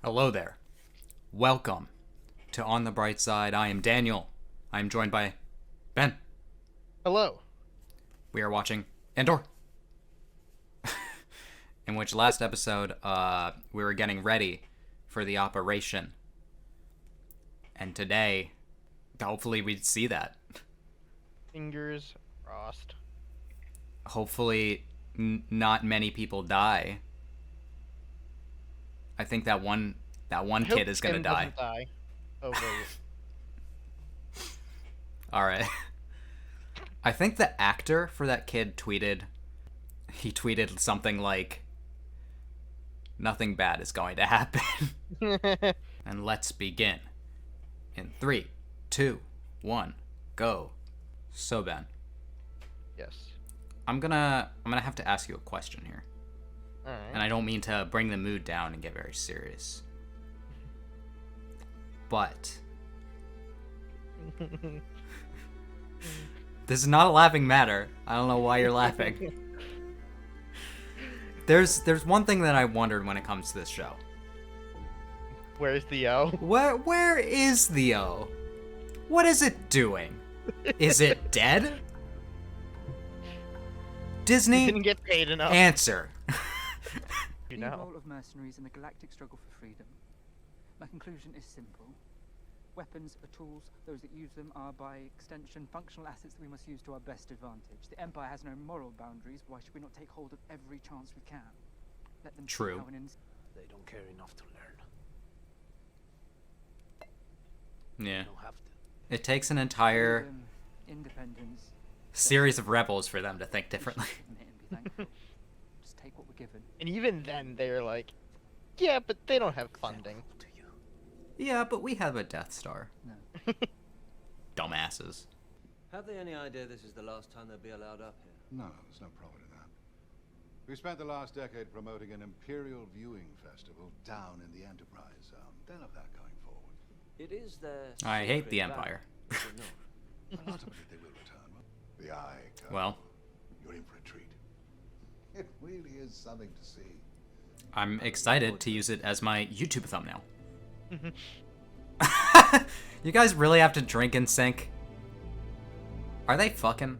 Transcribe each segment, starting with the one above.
Hello there. Welcome to On the Bright Side. I am Daniel. I am joined by Ben. Hello. We are watching ANDOR. In which last episode, we were getting ready for the operation. And today, hopefully we'd see that. Fingers crossed. Hopefully not many people die. I think that one kid is gonna die. Die. Oh wait. Alright. I think the actor for that kid tweeted something like, "Nothing bad is going to happen." And let's begin. In 3, 2, 1, go. So Ben, Yes. I'm gonna have to ask you a question here. Alright. And I don't mean to bring the mood down and get very serious. But this is not a laughing matter. I don't know why you're laughing. There's one thing that I wondered when it comes to this show. Where's the O? Where is the O? What is it doing? Is it dead? Disney, Didn't get paid enough. answer. You The know. role of mercenaries in the galactic struggle for freedom. My conclusion is simple. Weapons are tools. Those that use them are, by extension, functional assets that we must use to our best advantage. The Empire has no moral boundaries. Why should we not take hold of every chance we can? Let them see True. how an They don't care enough to learn. Yeah. They don't have to. It takes an entire freedom, independence. series of rebels for them to think differently. Admit and be thankful. Just take what we're given. And even then, they're like, yeah, but they don't have funding. Thankful to you. Yeah, but we have a Death Star. No. Dumbasses. Have they any idea this is the last time they'll be allowed up here? No, there's no profit in that. We spent the last decade promoting an Imperial viewing festival down in the Enterprise Zone. They'll have that going forward. It is their I hate the secret Empire. value, is it not? Well, ultimately, they will return. The Eye, Colonel. Well, You're in for a treat. It really is something to see. I'm excited to use it as my YouTube thumbnail. You guys really have to drink in sync? Are they fucking?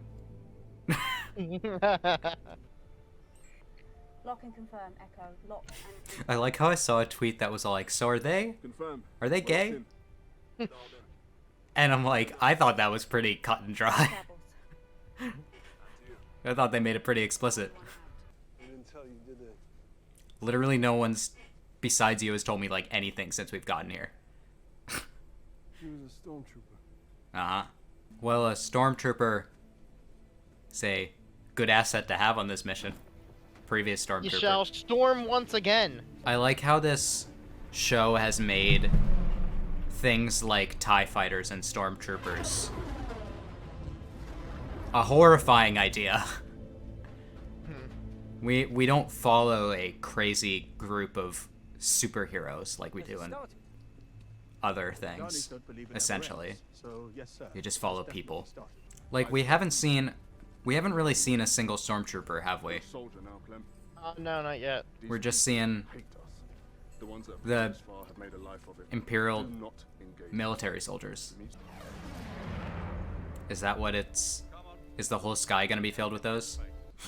Lock and confirm, Echo. Lock and confirm. I like how I saw a tweet that was like, "So are they? Confirm. Are they gay?" Dialed in. And I'm like, I thought that was pretty cut and dry. Rebels. I thought they made it pretty explicit. I didn't tell you, did they? Literally no one's besides you has told me like anything since we've gotten here. He was a stormtrooper. Uh-huh. Well, a stormtrooper is a good asset to have on this mission. Previous You stormtrooper. shall storm once again. I like how this show has made things like TIE fighters and stormtroopers a horrifying idea. We don't follow a crazy group of superheroes like we do in other things, essentially. So, yes, sir. You just follow It's definitely people. started. Like, we haven't really seen a single stormtrooper, have we? Soldier now, Clem. No, not yet. These We're just seeing hate us. The ones that have the gone this far have made a life of it. Imperial Do not engage. military soldiers. Is that what it's... Is the whole sky gonna be filled with those?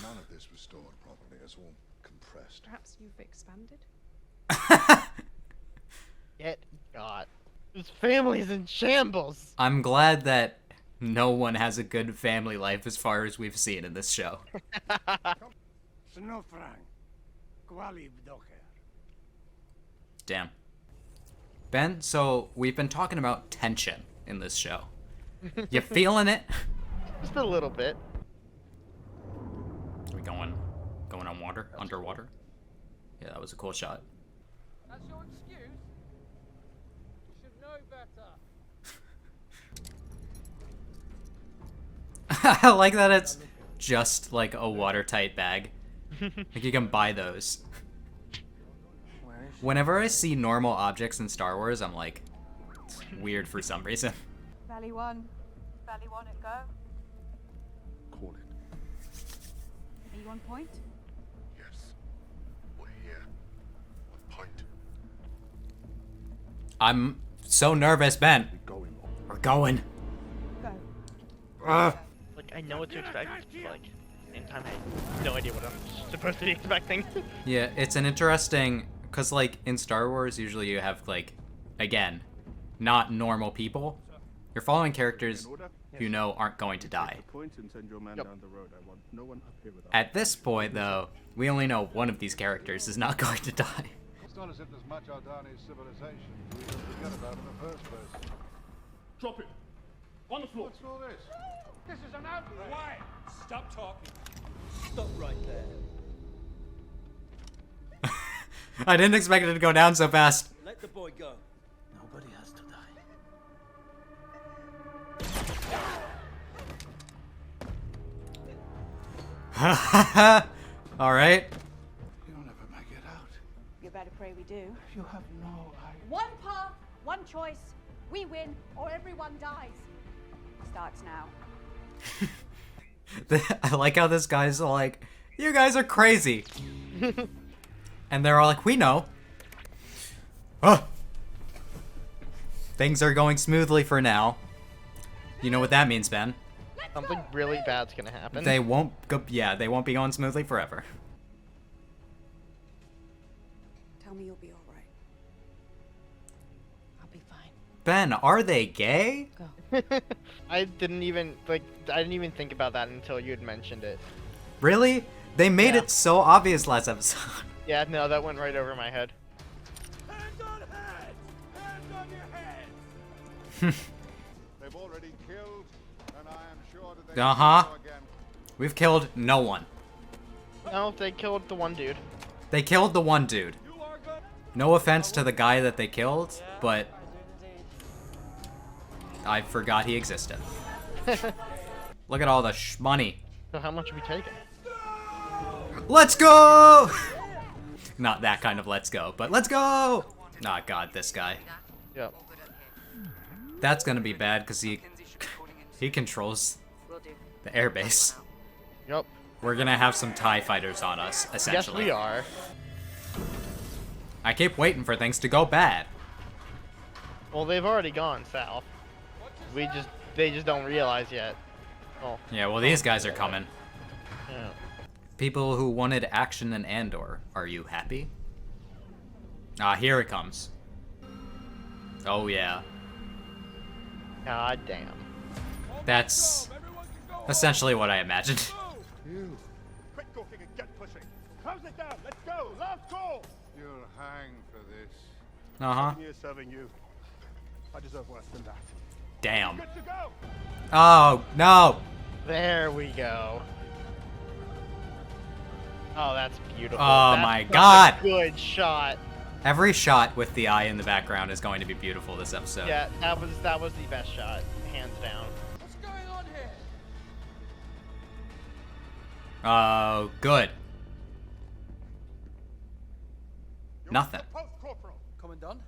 None of this was stored properly. It's all compressed. Perhaps you've expanded? Get got. His family's in shambles. I'm glad that no one has a good family life as far as we've seen in this show. Damn. Ben, so we've been talking about tension in this show. You feeling it? Just a little bit. Are we going on water? Underwater? Yeah, that was a cool shot. That's your excuse? You should know better. I like that it's just like a watertight bag. Like you can buy those. Where is she? Whenever I see normal objects in Star Wars, I'm like, it's weird for some reason. Valley 1. Valley 1 and go. Call it. Are you on point? Yes. We're here. On point. I'm so nervous, Ben. Going on. We're going. Go. Like, I know what to expect, but like, at the same time, I have no idea what I'm supposed to be expecting. Yeah, it's an interesting, because like in Star Wars, usually you have like, again, not normal people. You're following characters In order? you know aren't going to die. Take the point and send your man Yep. down the road. I want no one up here without. At this point, though, we only know one of these characters is not going to die. It's not as if there's much Aldani's civilization to even forget about in the first place. Drop it. On the floor. What's all this? This is an outrage. Quiet! Stop talking. Stop right there. I didn't expect it to go down so fast. Let the boy go. Nobody has to die. Alright. You'll never make it out. You better pray we do. You have no idea. One path, one choice. We win or everyone dies. Starts now. I like how this guy's like, you guys are crazy. And they're all like, we know. Oh. Things are going smoothly for now. You know what that means, Ben? Something really bad's gonna happen. They won't go, yeah, they won't be going smoothly forever. Tell me you'll be all right. I'll be fine. Ben, are they gay? I didn't even think about that until you had mentioned it. Really? They made Yeah. it so obvious last episode. Yeah, no, that went right over my head. Hands on heads! Hands on your heads! They've already killed, and I am sure that they Uh-huh. will again. We've killed no one. No, they killed the one dude. They killed the one dude. You are good. No offense to the guy that they killed, but I forgot he existed. Look at all the money. So how much are we taking? Let's go! Not that kind of let's go, but let's go! Oh god, this guy. Yep. That's gonna be bad because he controls the airbase. Yep. We're gonna have some TIE fighters on us, Yes, essentially. we are. I keep waiting for things to go bad. Well, they've already gone south. They just don't realize yet. Oh, Yeah, well, these guys are coming. yeah. People who wanted action in Andor, are you happy? Ah, here it comes. Oh yeah. God damn. That's essentially what I imagined. You. Quit talking and get pushing. Close it down. Let's go. Last call. You'll hang for this. Uh-huh. Here serving you. I deserve worse than that. Damn. Good to go. Oh, no! There we go. Oh, that's beautiful. Oh That's my such a God. Good shot. Every shot with the eye in the background is going to be beautiful this episode. Yeah, that was the best shot, hands down. What's going on here? Oh, good. You're Nothing. the Post Corporal. Commandant?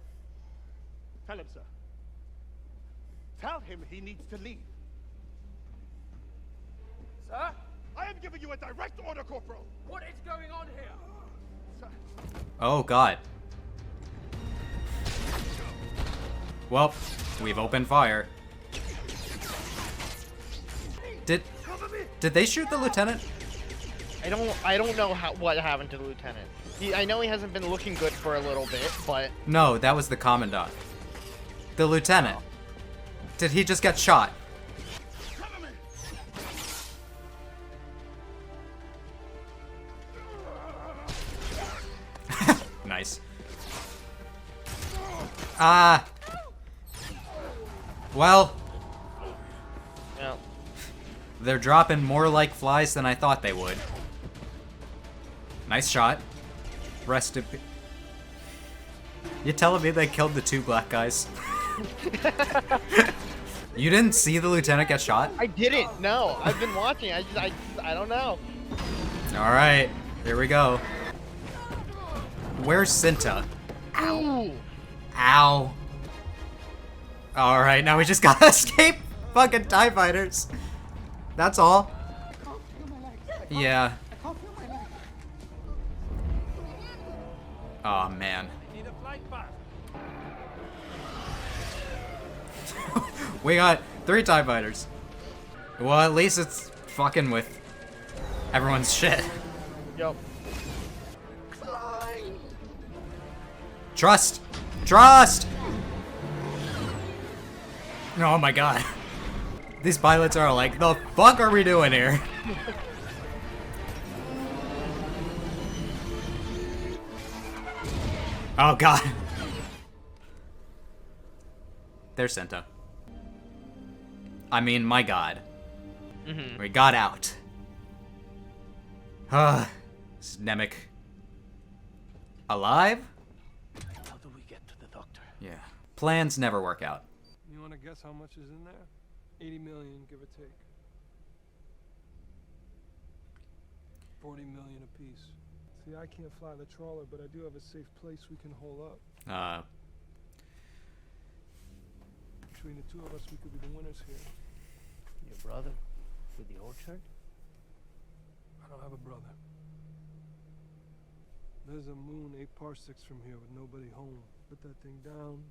Tell him, sir. Tell him he needs to leave. Sir? I am giving you a direct order, Corporal. What is going on here? Sir. Oh, God. Well, we've opened fire. Did they shoot the lieutenant? I don't know what happened to the lieutenant. I know he hasn't been looking good for a little bit, but No, that was the commandant. The lieutenant. Did he just get shot? Cover me. Nice. Ah. Well, yeah. they're dropping more like flies than I thought they would. Nice shot. Rest in peace. You telling me they killed the two black guys? You didn't see the lieutenant get shot? I didn't. No, I've been watching. I don't know. All right, here we go. Where's Cinta? Ow. Ow. All right, now we just gotta escape fucking TIE fighters. That's all. Yeah. Oh man. Need a flight path. We got 3 TIE fighters. Well, at least it's fucking with everyone's shit. Yup. Trust! Trust! Oh my god. These pilots are like, the fuck are we doing here? Oh god. There's Senta. I mean, my god. We got out. Is Nemec alive? How do we get to the doctor? Yeah. Plans never work out. You want to guess how much is in there? 80 million, give or take. 40 million apiece. See, I can't fly the trawler, but I do have a safe place we can hole up. Between the two of us, we could be the winners here. Your brother with the orchard? I don't have a brother. There's a moon 8 parsecs from here with nobody home. Put that thing down,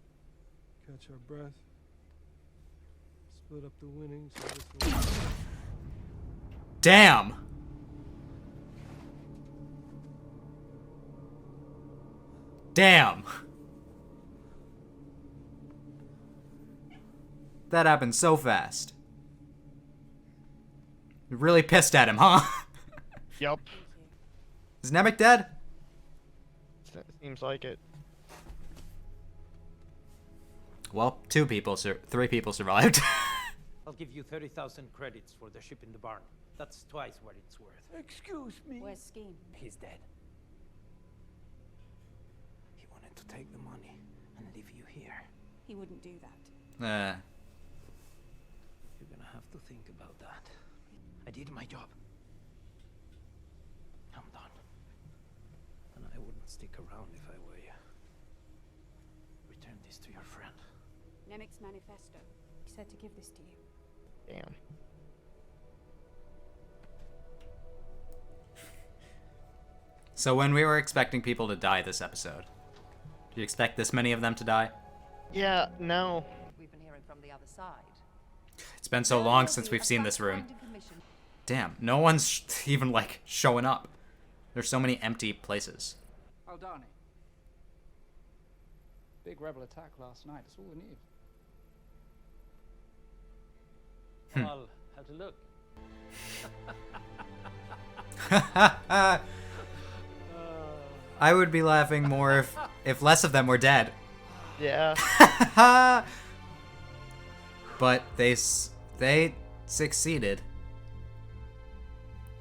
catch our breath, split up the winnings. Damn! Damn! That happened so fast. You're really pissed at him, huh? Yup. Is Nemec dead? Seems like it. Well, 3 people survived. I'll give you 30,000 credits for the ship in the barn. That's twice what it's worth. Excuse me. Where's Scheme? He's dead. He wanted to take the money and leave you here. He wouldn't do that. You're gonna have to think about that. I did my job. I'm done. And I wouldn't stick around if I were you. Return this to your friend. Nemec's manifesto. He said to give this to you. Damn. So when we were expecting people to die this episode, do you expect this many of them to die? Yeah, no. We've been hearing from the other side. It's been so long since we've seen this room. Damn, no one's even, like, showing up. There's so many empty places. Aldani. Big rebel attack last night. That's all we need. I'll have to look. I would be laughing more if less of them were dead. Yeah. But they succeeded.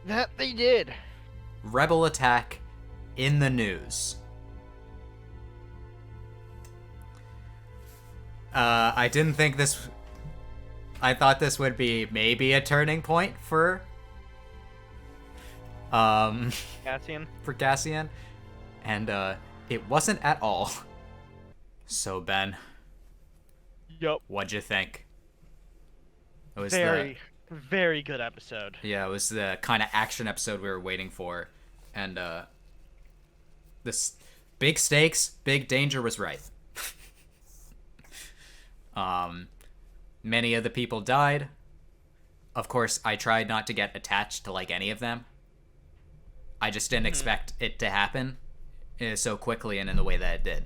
That they did. Rebel attack in the news. I didn't think this... I thought this would be maybe a turning point for... Cassian. For Cassian. And, it wasn't at all. So, Ben. Yup. What'd you think? It was very good episode. Yeah, it was the kind of action episode we were waiting for. And, this big stakes, big danger was right. Many of the people died. Of course, I tried not to get attached to, like, any of them. I just didn't expect it to happen so quickly and in the way that it did.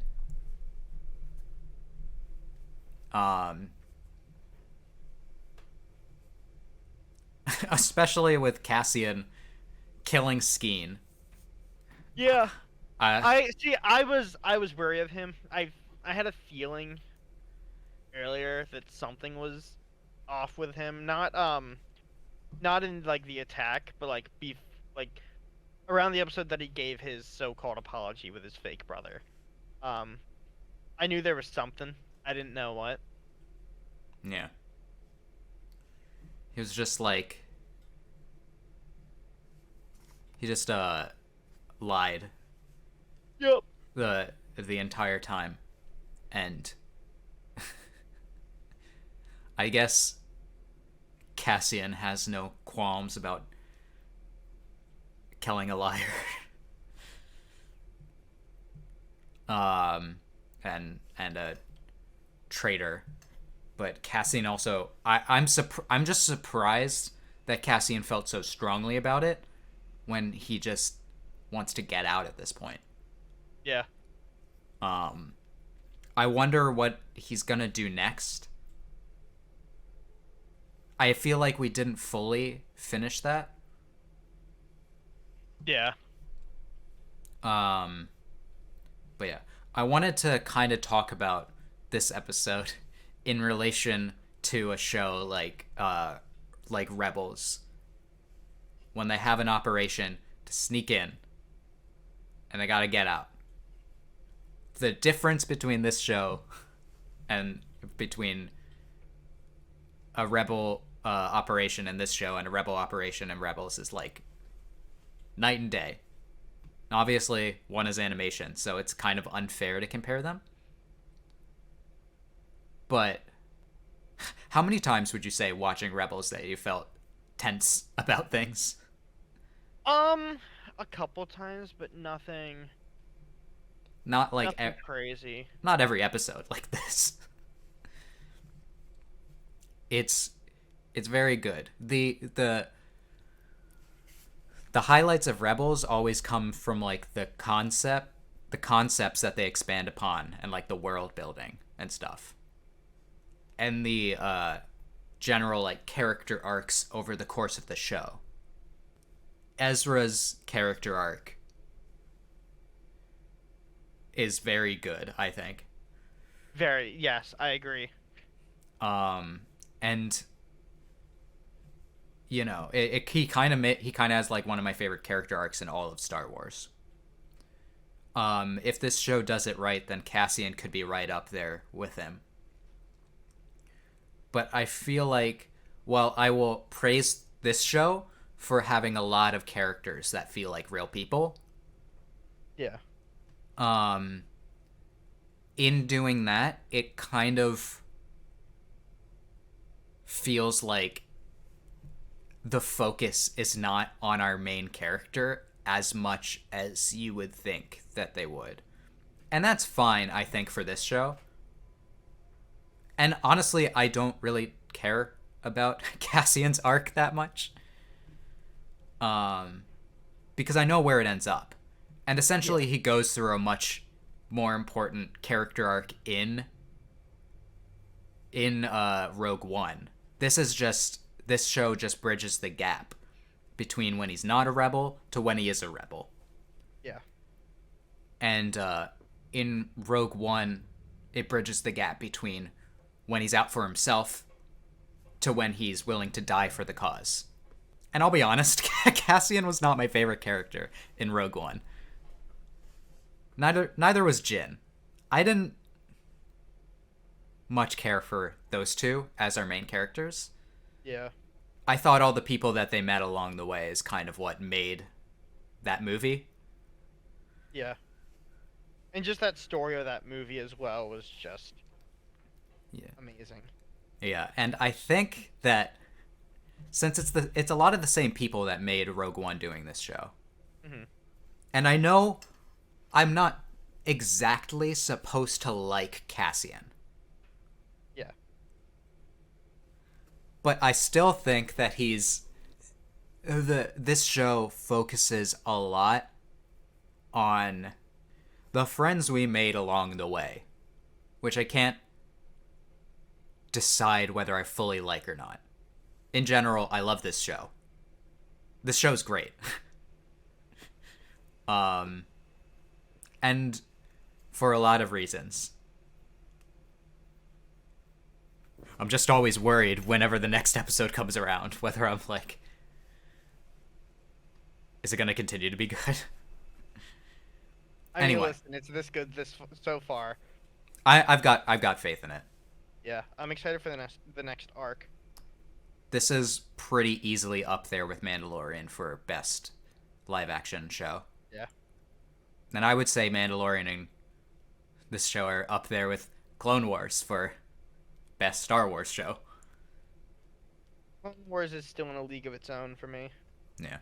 Especially with Cassian killing Skeen. Yeah. I was wary of him. I had a feeling earlier that something was off with him. Not in like the attack, but like around the episode that he gave his so-called apology with his fake brother. I knew there was something. I didn't know what. Yeah. He was just like... He just, lied. Yep. The entire time. And... I guess... Cassian has no qualms about killing a liar. And a traitor But Cassian also, I'm just surprised that Cassian felt so strongly about it when he just wants to get out at this point. Yeah. I wonder what he's gonna do next. I feel like we didn't fully finish that. Yeah. But yeah, I wanted to kind of talk about this episode in relation to a show like Rebels, when they have an operation to sneak in and they gotta get out. The difference between this show and between a Rebel operation in this show and a Rebel operation in Rebels is like night and day. Obviously, one is animation, so it's kind of unfair to compare them. But how many times would you say watching Rebels that you felt tense about things? A couple times, but nothing. Not like nothing crazy. Not every episode like this. It's very good. The highlights of Rebels always come from like the concepts that they expand upon, and like the world building and stuff, and the general like character arcs over the course of the show. Ezra's character arc is very good, I think. Yes, I agree. And you know, he kind of has like one of my favorite character arcs in all of Star Wars. If this show does it right, then Cassian could be right up there with him. But I feel like, well, I will praise this show for having a lot of characters that feel like real people. Yeah. In doing that, it kind of feels like the focus is not on our main character as much as you would think that they would. And that's fine, I think, for this show. And honestly, I don't really care about Cassian's arc that much. Because I know where it ends up. And essentially, he goes through a much more important character arc in Rogue One. This show just bridges the gap between when he's not a rebel to when he is a rebel. Yeah. And in Rogue One, it bridges the gap between when he's out for himself to when he's willing to die for the cause. And I'll be honest, Cassian was not my favorite character in Rogue One. Neither was Jin. I didn't much care for those two as our main characters. Yeah. I thought all the people that they met along the way is kind of what made that movie. Yeah. And just that story of that movie as well was just amazing. Yeah, and I think that since it's a lot of the same people that made Rogue One doing this show. Mm-hmm. And I know I'm not exactly supposed to like Cassian. Yeah. But I still think that this show focuses a lot on the friends we made along the way, which I can't decide whether I fully like or not. In general, I love this show. This show's great. And for a lot of reasons. I'm just always worried whenever the next episode comes around, whether I'm like, is it going to continue to be good? I mean, listen, it's this good so far. I've got faith in it. Yeah, I'm excited for the next arc. This is pretty easily up there with Mandalorian for best live action show. Yeah. And I would say Mandalorian and this show are up there with Clone Wars for best Star Wars show. Clone Wars is still in a league of its own for me. Yeah.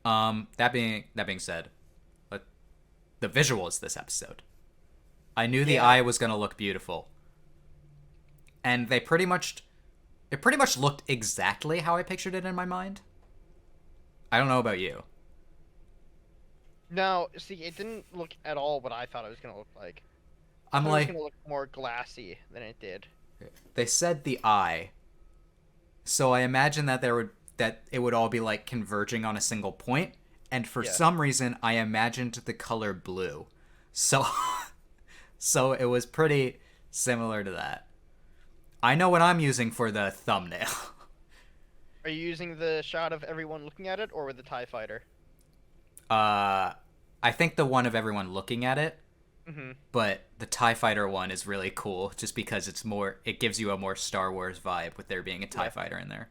That being said, the visuals this episode. I knew the eye was gonna look beautiful, And it pretty much looked exactly how I pictured it in my mind. I don't know about you. No, see, it didn't look at all what I thought it was gonna look like. I'm It was like, gonna look more glassy than it did. they said the eye, so I imagine that it would all be like converging on a single point, and for some reason I imagined the color blue, so so it was pretty similar to that. I know what I'm using for the thumbnail. Are you using the shot of everyone looking at it, or with the TIE fighter? I think the one of everyone looking at it, Mm-hmm. but the TIE fighter one is really cool just because it gives you a more Star Wars vibe with there being a TIE fighter in there.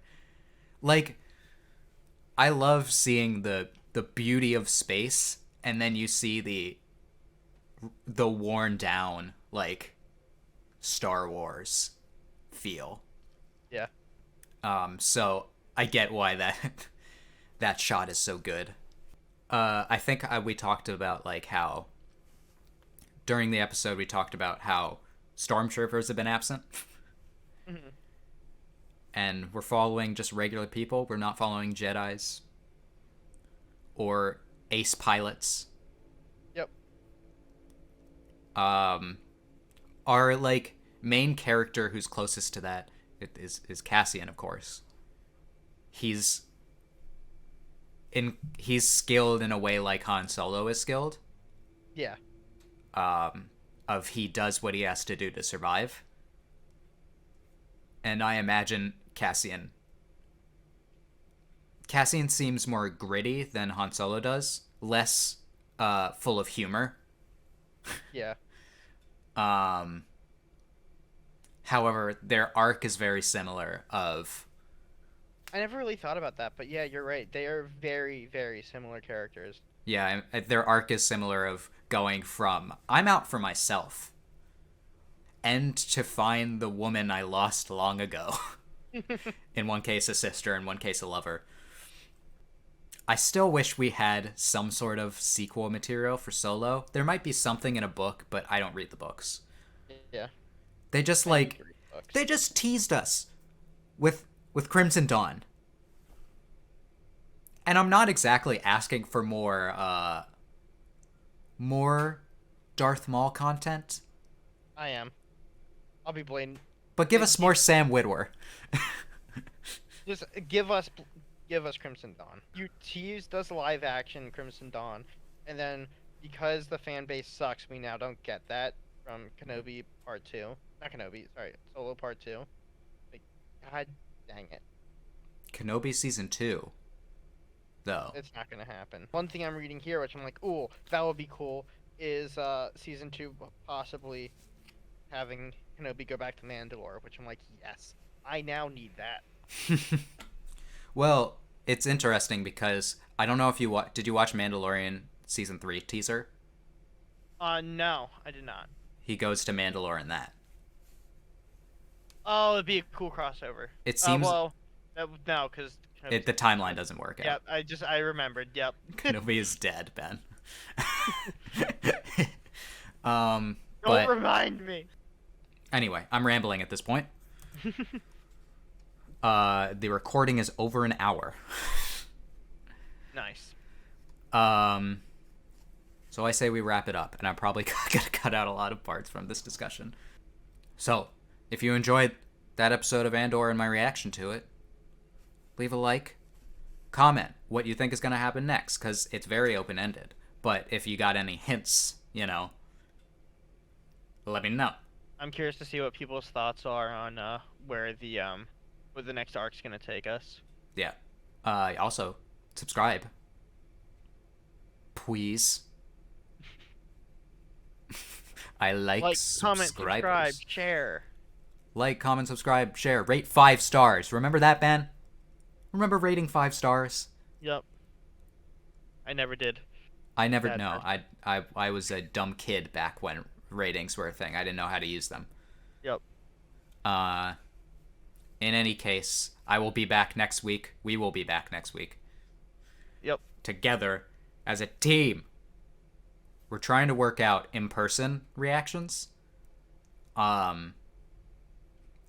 Like, I love seeing the beauty of space, and then you see the worn down, like, Star Wars feel. Yeah. So I get why that shot is so good. I think we talked about, like, how during the episode we talked about how stormtroopers have been absent. Mm-hmm. And we're following just regular people. We're not following Jedis or ace pilots. Yep. Our, like, main character who's closest to that is Cassian, of course. He's skilled in a way like Han Solo is skilled. Yeah. He does what he has to do to survive. And I imagine Cassian seems more gritty than Han Solo does, less full of humor. Yeah. However, their arc is very similar of... I never really thought about that, but yeah, you're right. They are very, very similar characters. Yeah, their arc is similar of going from, I'm out for myself, and to find the woman I lost long ago. In one case, a sister, in one case, a lover. I still wish we had some sort of sequel material for Solo. There might be something in a book, but I don't read the books. Yeah. They just, like, they just teased us with Crimson Dawn. And I'm not exactly asking for more Darth Maul content. I am. I'll be blamed. But give us more Sam Witwer. Just give us Crimson Dawn. You teased us live action Crimson Dawn, and then because the fan base sucks, we now don't get that from Kenobi Part 2. Not Kenobi, sorry, Solo Part 2. Like, God dang it. Kenobi Season 2. Though. It's not gonna happen. One thing I'm reading here, which I'm like, ooh, that would be cool, is Season 2 possibly having Kenobi go back to Mandalore, which I'm like, yes, I now need that. Well, it's interesting because I don't know if you did you watch Mandalorian Season 3 teaser? No, I did not. He goes to Mandalore in that. Oh, it'd be a cool crossover. It seems... no, because... the timeline doesn't work out. Yep, I remembered, yep. Kenobi is dead, Ben. Don't remind me! Anyway, I'm rambling at this point. The recording is over an hour. Nice. So I say we wrap it up, and I'm probably gonna cut out a lot of parts from this discussion. So, if you enjoyed that episode of Andor and my reaction to it, leave a like, comment what you think is gonna happen next, because it's very open-ended. But if you got any hints, let me know. I'm curious to see what people's thoughts are on where the next arc's gonna take us. Yeah. Also, subscribe. Please. I like comment, subscribe, share. Like, comment, subscribe, share. Rate 5 stars. Remember that, Ben? Remember rating 5 stars? Yep. I never did. I never know. I was a dumb kid back when ratings were a thing. I didn't know how to use them. Yep. In any case, I will be back next week. We will be back next week. Yep. Together as a team. We're trying to work out in-person reactions.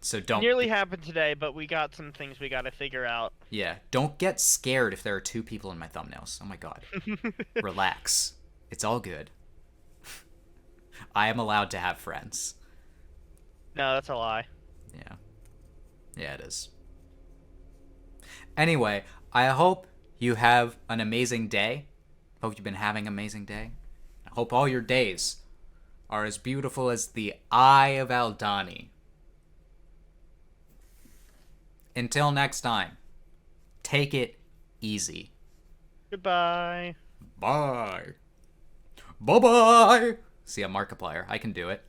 So don't... Nearly happened today, but we got some things we got to figure out. Yeah, don't get scared if there are 2 people in my thumbnails. Oh my god. Relax. It's all good. I am allowed to have friends. No, that's a lie. Yeah. Yeah, it is. Anyway, I hope you have an amazing day. Hope you've been having an amazing day. I hope all your days are as beautiful as the Eye of Aldani. Until next time, take it easy. Goodbye. Bye. Bye-bye. See, a Markiplier. I can do it.